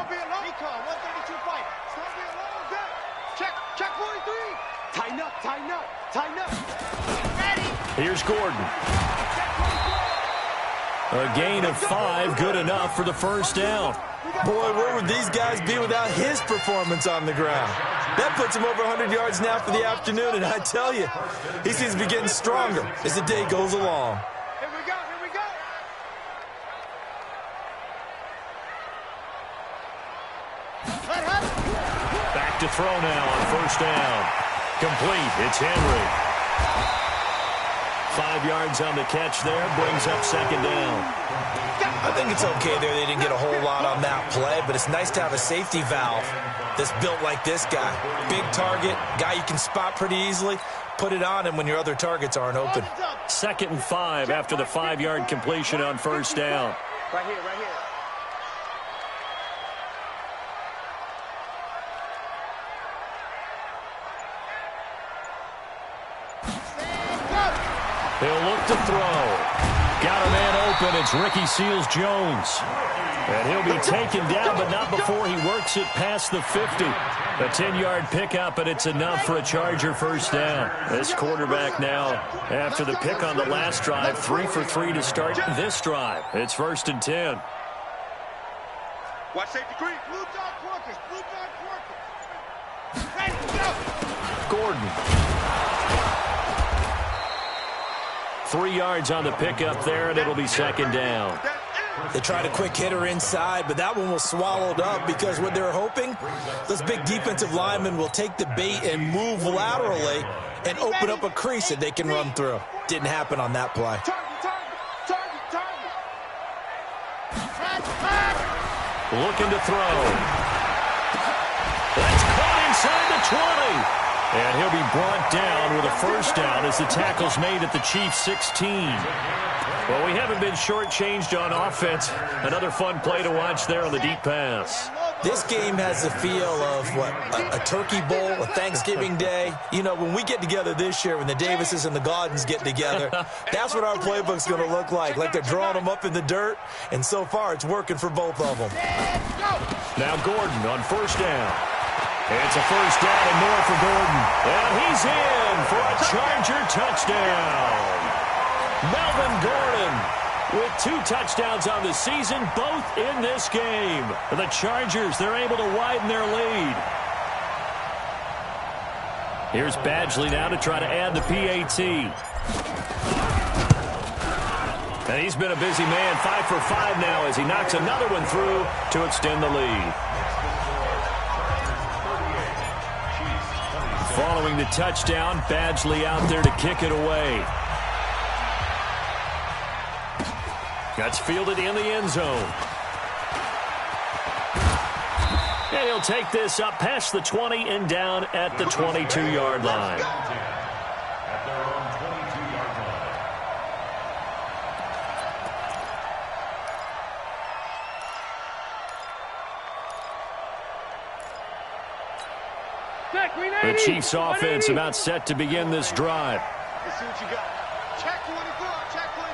[SPEAKER 5] Check 43. Tighten up, tighten up, tighten up.
[SPEAKER 1] Here's Gordon. A gain of 5, good enough for the first down.
[SPEAKER 2] Boy, where would these guys be without his performance on the ground? That puts him over 100 yards now for the afternoon, and I tell you, he seems to be getting stronger as the day goes along.
[SPEAKER 5] Here we go, here we go.
[SPEAKER 1] Back to throw now on first down. Complete. It's Henry. 5 yards on the catch there. Brings up 2nd down.
[SPEAKER 2] I think it's okay there. They didn't get a whole lot on that play, but it's nice to have a safety valve that's built like this guy. Big target, guy you can spot pretty easily. Put it on him when your other targets aren't open.
[SPEAKER 1] 2nd and 5 after the 5-yard completion on first down.
[SPEAKER 5] Right here, right here.
[SPEAKER 1] He'll look to throw. Got a man open. It's Ricky Seals-Jones. And he'll be taken down, but not before he works it past the 50. A 10-yard pickup, and it's enough for a Charger first down. This quarterback now, after the pick on the last drive, 3 for 3 to start this drive. It's 1st and 10.
[SPEAKER 5] Watch safety creep. Blue dog Porkers, blue dog Porkers. Ready, go.
[SPEAKER 1] Gordon. 3 yards on the pickup there, and it'll be 2nd down.
[SPEAKER 2] They tried a quick hitter inside, but that one was swallowed up because what they're hoping, those big defensive linemen will take the bait and move laterally and open up a crease that they can run through. Didn't happen on that play.
[SPEAKER 1] Looking to throw. That's caught inside the 20. And he'll be brought down with a first down as the tackle's made at the Chiefs' 16. Well, we haven't been shortchanged on offense. Another fun play to watch there on the deep pass.
[SPEAKER 2] This game has the feel of, a turkey bowl, a Thanksgiving day. You know, when we get together this year, when the Davises and the Gaudens get together, that's what our playbook's going to look like. Like they're drawing them up in the dirt, and so far it's working for both of them.
[SPEAKER 1] Now Gordon on first down. It's a first down and more for Gordon. And he's in for a Charger touchdown. Melvin Gordon with 2 touchdowns on the season, both in this game. The Chargers, they're able to widen their lead. Here's Badgley now to try to add the PAT. And he's been a busy man, 5 for 5 now as he knocks another one through to extend the lead. Following the touchdown, Badgley out there to kick it away. That's fielded in the end zone. And he'll take this up past the 20 and down at the 22-yard line.
[SPEAKER 4] At their own 22-yard line.
[SPEAKER 1] The Chiefs offense about set to begin this drive.
[SPEAKER 5] Let's see what you got. Check 24. Check 24.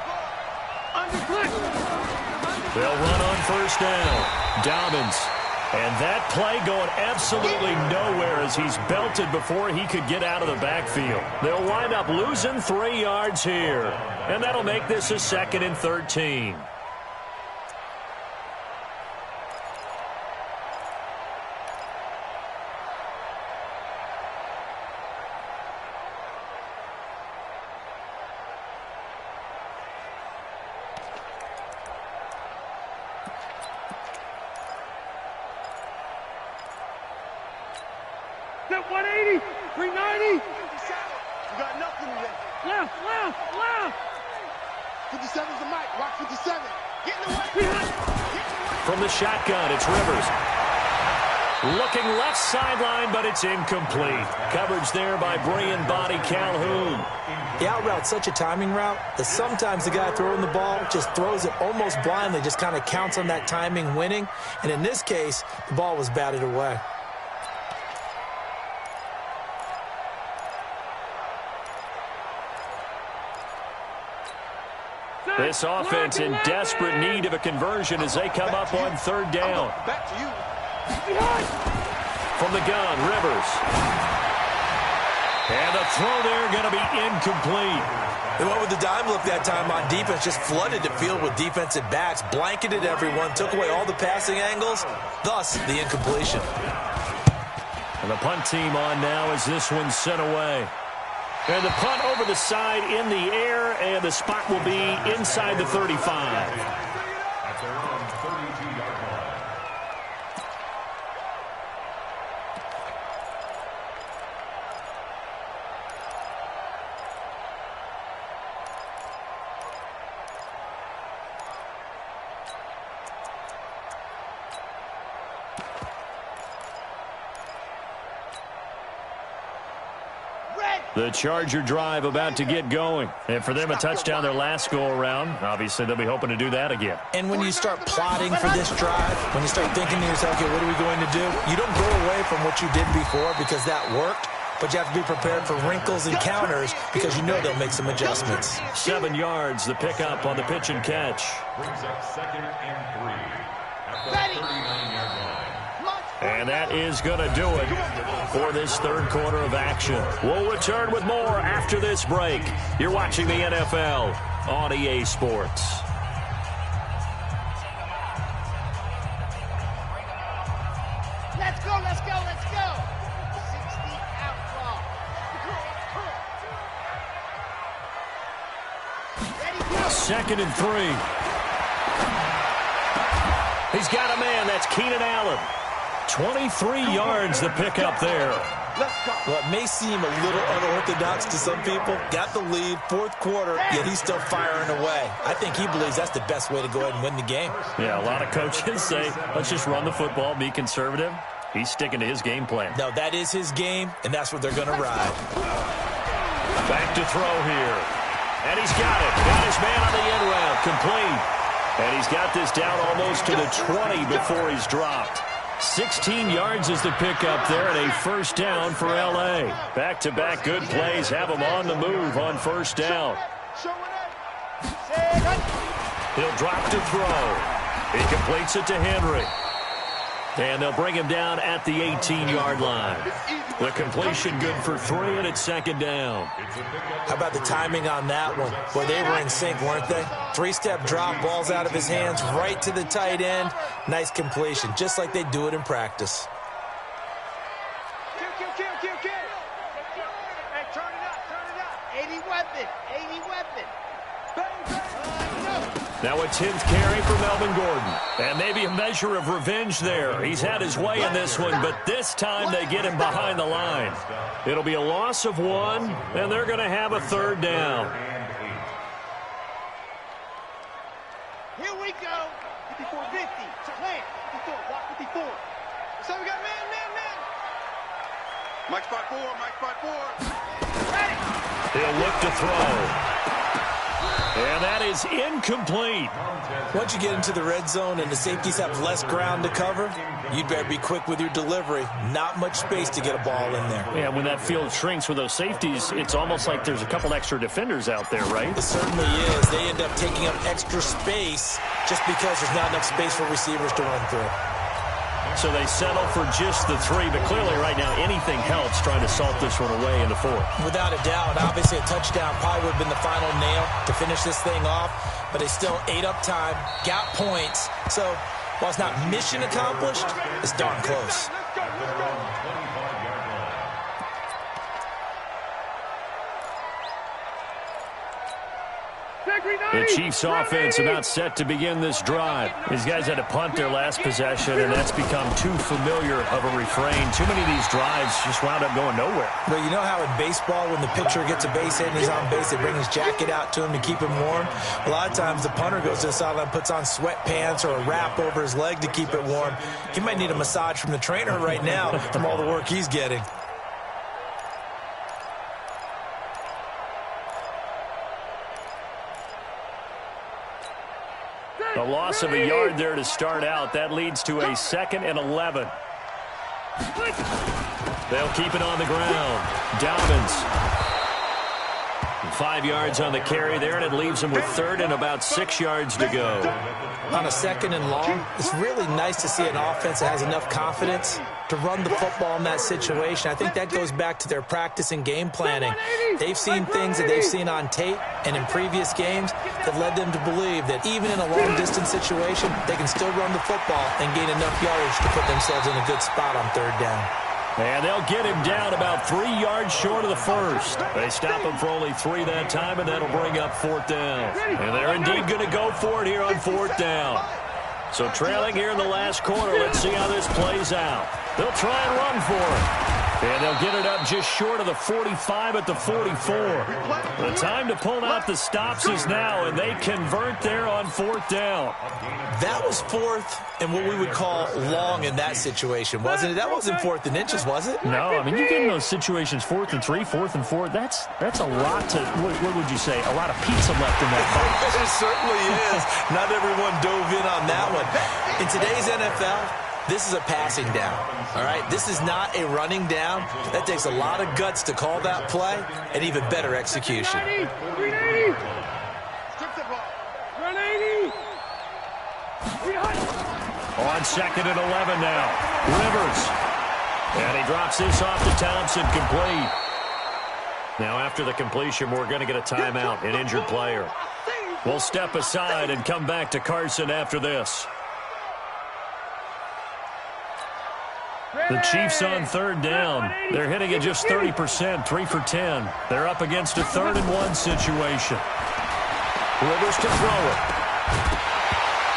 [SPEAKER 1] They'll run on first down. Dobbins. And that play going absolutely nowhere as he's belted before he could get out of the backfield. They'll wind up losing 3 yards here. And that'll make this a 2nd and 13.
[SPEAKER 3] Get 180, 390.
[SPEAKER 5] 57. You got nothing today.
[SPEAKER 3] Left.
[SPEAKER 5] 57's the mic. Rock 57. Get in the way.
[SPEAKER 1] From the shotgun, it's Rivers. Looking left sideline, but it's incomplete. Coverage there by Brian Body Calhoun.
[SPEAKER 2] The out route's such a timing route that sometimes the guy throwing the ball just throws it almost blindly, just kind of counts on that timing winning. And in this case, the ball was batted away.
[SPEAKER 1] This offense in desperate need of a conversion as they come up on 3rd down.
[SPEAKER 5] Back to you.
[SPEAKER 1] From the gun, Rivers. And the throw there going to be incomplete.
[SPEAKER 2] They went with the dime look that time on defense, just flooded the field with defensive backs, blanketed everyone, took away all the passing angles, thus the incompletion.
[SPEAKER 1] And the punt team on now as this one's sent away. And the punt over the side in the air, and the spot will be inside the 35.
[SPEAKER 4] At their own 32-yard line.
[SPEAKER 1] The Charger drive about to get going. And for them, a touchdown their last go-around. Obviously, they'll be hoping to do that again.
[SPEAKER 2] And when you start plotting for this drive, when you start thinking to yourself, okay, what are we going to do? You don't go away from what you did before because that worked, but you have to be prepared for wrinkles and counters because you know they'll make some adjustments.
[SPEAKER 1] 7 yards, the pickup on the pitch and catch.
[SPEAKER 4] Brings up 2nd and 3 at the 39-yard line.
[SPEAKER 1] And that is going to do it for this 3rd quarter of action. We'll return with more after this break. You're watching the NFL on EA Sports.
[SPEAKER 5] Let's go. 60 outlaw. Ready, go.
[SPEAKER 1] 2nd and 3. He's got a man. That's Keenan Allen. 23 yards the pickup there.
[SPEAKER 5] Let's go.
[SPEAKER 2] Well, it may seem a little unorthodox to some people. Got the lead, 4th quarter, yet he's still firing away. I think he believes that's the best way to go ahead and win the game.
[SPEAKER 1] Yeah, a lot of coaches say, let's just run the football, be conservative. He's sticking to his game plan.
[SPEAKER 2] No, that is his game, and that's what they're going to ride.
[SPEAKER 1] Back to throw here. And he's got it. Got his man on the end route. Complete. And he's got this down almost to the 20 before he's dropped. 16 yards is the pickup there, and a first down for L.A. Back-to-back good plays have him on the move on first down. He'll drop to throw. He completes it to Henry. And they'll bring him down at the 18-yard line. The completion good for 3, and it's second down.
[SPEAKER 2] How about the timing on that one? Boy, they were in sync, weren't they? 3-step drop, balls out of his hands, right to the tight end. Nice completion, just like they do it in practice.
[SPEAKER 5] Kill. Hey, turn it up. 80 weapon.
[SPEAKER 1] Now a 10th carry for Melvin Gordon. And maybe a measure of revenge there. He's had his way in this one, but this time they get him behind the line. It'll be a loss of 1, and they're going to have a 3rd down.
[SPEAKER 5] Here we go. 54-50. Slant. 54. Block 54. So we got man. Mike spot 4. Ready.
[SPEAKER 1] He'll look to throw. And that is incomplete.
[SPEAKER 2] Once you get into the red zone and the safeties have less ground to cover, you'd better be quick with your delivery. Not much space to get a ball in there.
[SPEAKER 6] Yeah, when that field shrinks with those safeties, it's almost like there's a couple extra defenders out there, right?
[SPEAKER 2] It certainly is. They end up taking up extra space just because there's not enough space for receivers to run through.
[SPEAKER 1] So they settle for just the 3, but clearly right now anything helps trying to salt this one away in the 4th.
[SPEAKER 2] Without a doubt, obviously a touchdown probably would have been the final nail to finish this thing off, but they still ate up time, got points. So while it's not mission accomplished, it's darn close.
[SPEAKER 1] The Chiefs offense about set to begin this drive. These guys had to punt their last possession, and that's become too familiar of a refrain. Too many of these drives just wound up going nowhere.
[SPEAKER 2] But you know how in baseball, when the pitcher gets a base hit and he's on base, they bring his jacket out to him to keep him warm? A lot of times the punter goes to the sideline, puts on sweatpants or a wrap over his leg to keep it warm. He might need a massage from the trainer right now from all the work he's getting.
[SPEAKER 1] A loss of a yard there to start out. That leads to a 2nd and 11. They'll keep it on the ground. Dobbins. 5 yards on the carry there, and it leaves them with 3rd and about 6 yards to go.
[SPEAKER 2] On a 2nd and long, it's really nice to see an offense that has enough confidence to run the football in that situation. I think that goes back to their practice and game planning. They've seen things that they've seen on tape and in previous games that led them to believe that even in a long-distance situation, they can still run the football and gain enough yardage to put themselves in a good spot on 3rd down.
[SPEAKER 1] And they'll get him down about 3 yards short of the 1st. They stop him for only 3 that time, and that'll bring up 4th down. And they're indeed going to go for it here on 4th down. So trailing here in the last quarter, let's see how this plays out. They'll try and run for it. And they'll get it up just short of the 45 at the 44. The time to pull out the stops is now, and they convert there on 4th down.
[SPEAKER 2] That was 4th and what we would call long in that situation, wasn't it? That wasn't 4th and inches, was it?
[SPEAKER 6] No, I mean, you get in those situations 4th and 3, 4th and 4. That's a lot to, what would you say, a lot of pizza left in that box.
[SPEAKER 2] It certainly is. Not everyone dove in on that one. In today's NFL, this is a passing down, all right? This is not a running down. That takes a lot of guts to call that play and even better execution.
[SPEAKER 3] 380.
[SPEAKER 1] On 2nd and 11 now. Rivers. And he drops this off to Thompson, complete. Now after the completion, we're going to get a timeout, an injured player. We'll step aside and come back to Carson after this. The Chiefs on 3rd down. They're hitting at just 30%, 3 for 10. They're up against a 3rd and 1 situation. Rivers to throw it.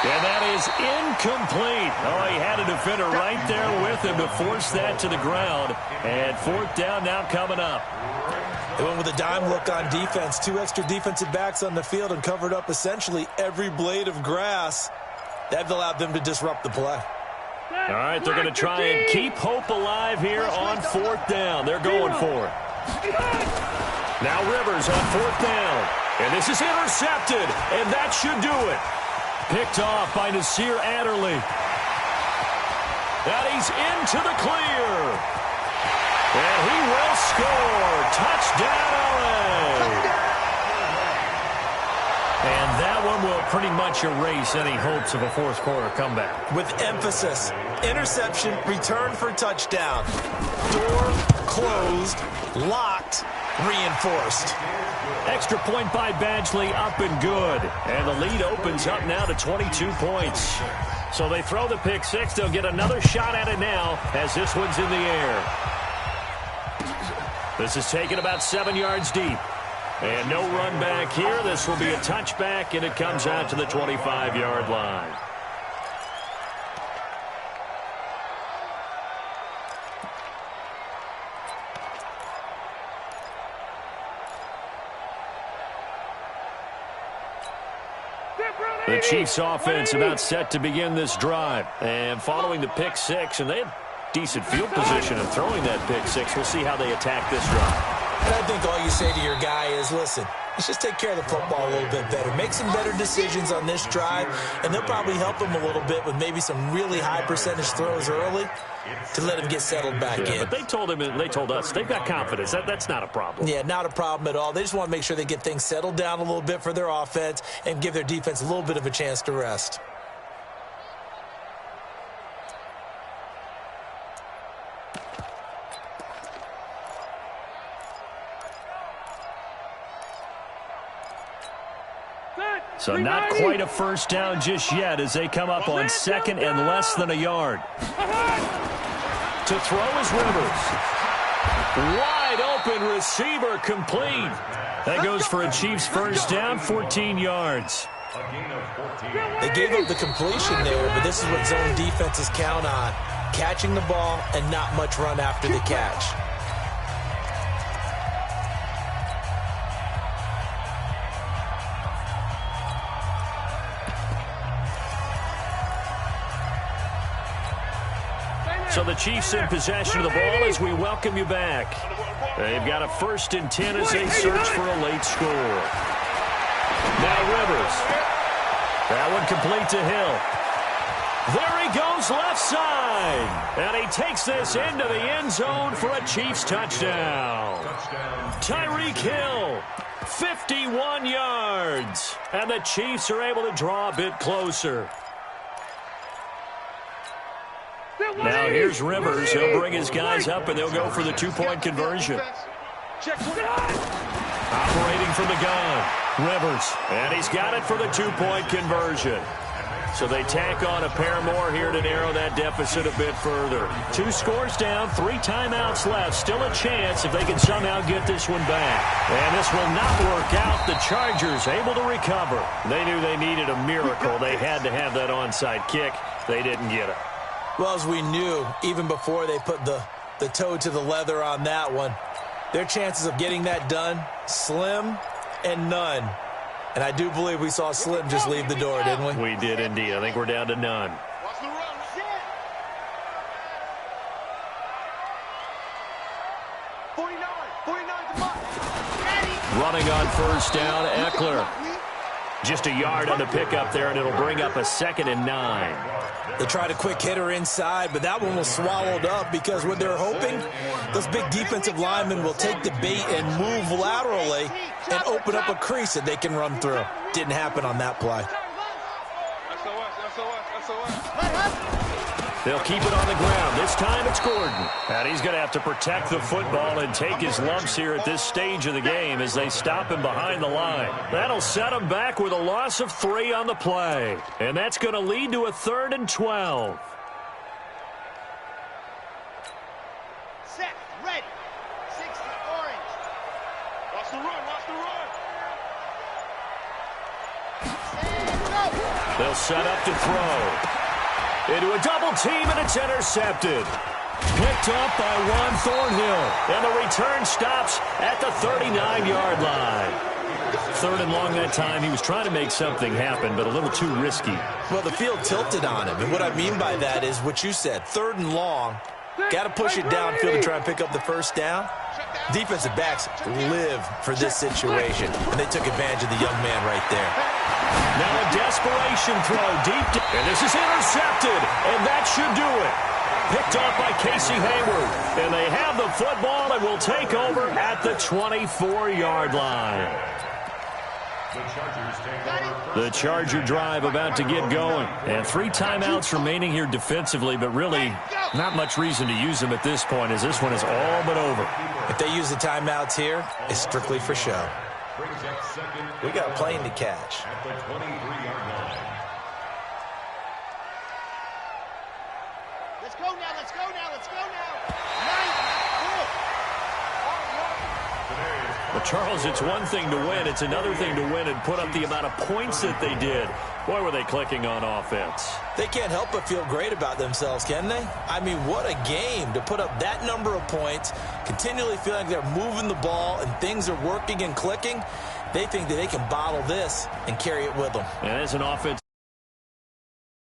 [SPEAKER 1] And that is incomplete. Oh, he had a defender right there with him to force that to the ground. And 4th down now coming up.
[SPEAKER 2] They went with a dime look on defense. 2 extra defensive backs on the field and covered up essentially every blade of grass. That allowed them to disrupt the play.
[SPEAKER 1] All right, they're going to try and keep hope alive here on 4th down. They're going for it. Now Rivers on 4th down. And this is intercepted, and that should do it. Picked off by Nasir Adderley. That he's into the clear. And he will score. Touchdown, LA. And that one
[SPEAKER 6] run will pretty much erase any hopes of a fourth-quarter comeback.
[SPEAKER 2] With emphasis, interception, return for touchdown. Door closed, locked, reinforced.
[SPEAKER 1] Extra point by Badgley, up and good. And the lead opens up now to 22 points. So they throw the pick six. They'll get another shot at it now as this one's in the air. This is taken about 7 yards deep. And no run back here. This will be a touchback, and it comes out to the 25-yard line. The Chiefs offense about set to begin this drive. And following the pick six, and they have decent field position in throwing that pick six. We'll see how they attack this drive.
[SPEAKER 2] And I think all you say to your guy is, listen, let's just take care of the football a little bit better. Make some better decisions on this drive, and they'll probably help him a little bit with maybe some really high percentage throws early to let him get settled back in.
[SPEAKER 1] But they told him, and they told us, they've got confidence. That's not a problem.
[SPEAKER 2] Yeah, not a problem at all. They just want to make sure they get things settled down a little bit for their offense and give their defense a little bit of a chance to rest.
[SPEAKER 1] So not quite a first down just yet as they come up on second and less than a yard. To throw is Rivers. Wide open receiver complete. That goes for a Chiefs first down, 14 yards.
[SPEAKER 2] They gave up the completion there, but this is what zone defenses count on. Catching the ball and not much run after the catch.
[SPEAKER 1] So the Chiefs in possession of the ball as we welcome you back. They've got a 1st and 10 as they search for a late score. Now Rivers. That one complete to Hill. There he goes left side. And he takes this into the end zone for a Chiefs touchdown. Tyreek Hill, 51 yards. And the Chiefs are able to draw a bit closer. Now here's Rivers. He'll bring his guys up, and they'll go for the two-point conversion. Operating from the gun, Rivers. And he's got it for the two-point conversion. So they tack on a pair more here to narrow that deficit a bit further. 2 scores down, 3 timeouts left. Still a chance if they can somehow get this one back. And this will not work out. The Chargers able to recover. They knew they needed a miracle. They had to have that onside kick. They didn't get it.
[SPEAKER 2] Well, as we knew, even before they put the toe to the leather on that one, their chances of getting that done, slim and none. And I do believe we saw Slim just leave the door, didn't we?
[SPEAKER 1] We did indeed. I think we're down to none. Running on first down, Eckler. Just a yard on the pickup there, and it'll bring up a 2nd and 9.
[SPEAKER 2] They tried a quick hitter inside, but that one was swallowed up because what they're hoping, those big defensive linemen will take the bait and move laterally and open up a crease that they can run through. Didn't happen on that play.
[SPEAKER 1] They'll keep it on the ground. This time it's Gordon. And he's going to have to protect the football and take his lumps here at this stage of the game as they stop him behind the line. That'll set him back with a loss of 3 on the play. And that's going to lead to a 3rd and 12.
[SPEAKER 5] Set, ready. 60, orange. Watch the run, watch the run.
[SPEAKER 1] They'll set up to throw. Into a double team, and it's intercepted. Picked up by Juan Thornhill. And the return stops at the 39-yard line. 3rd and long that time. He was trying to make something happen, but a little too risky.
[SPEAKER 2] Well, the field tilted on him. And what I mean by that is what you said. 3rd and long. Got to push it downfield to try and pick up the first down. Defensive backs live for this situation. And they took advantage of the young man right there.
[SPEAKER 1] Now a desperation throw deep. And this is intercepted. And that should do it. Picked off by Casey Hayward. And they have the football and will take over at the 24-yard line. The Charger drive about to get going. And 3 timeouts remaining here defensively, but really not much reason to use them at this point as this one is all but over.
[SPEAKER 2] If they use the timeouts here, it's strictly for show. We got a plane to catch.
[SPEAKER 4] At the 23-yard line.
[SPEAKER 5] Let's go now, let's go now, let's go now.
[SPEAKER 1] But, Charles, it's one thing to win. It's another thing to win and put up the amount of points that they did. Boy, were they clicking on offense.
[SPEAKER 2] They can't help but feel great about themselves, can they? I mean, what a game to put up that number of points, continually feeling like they're moving the ball and things are working and clicking. They think that they can bottle this and carry it with them.
[SPEAKER 1] And as an offense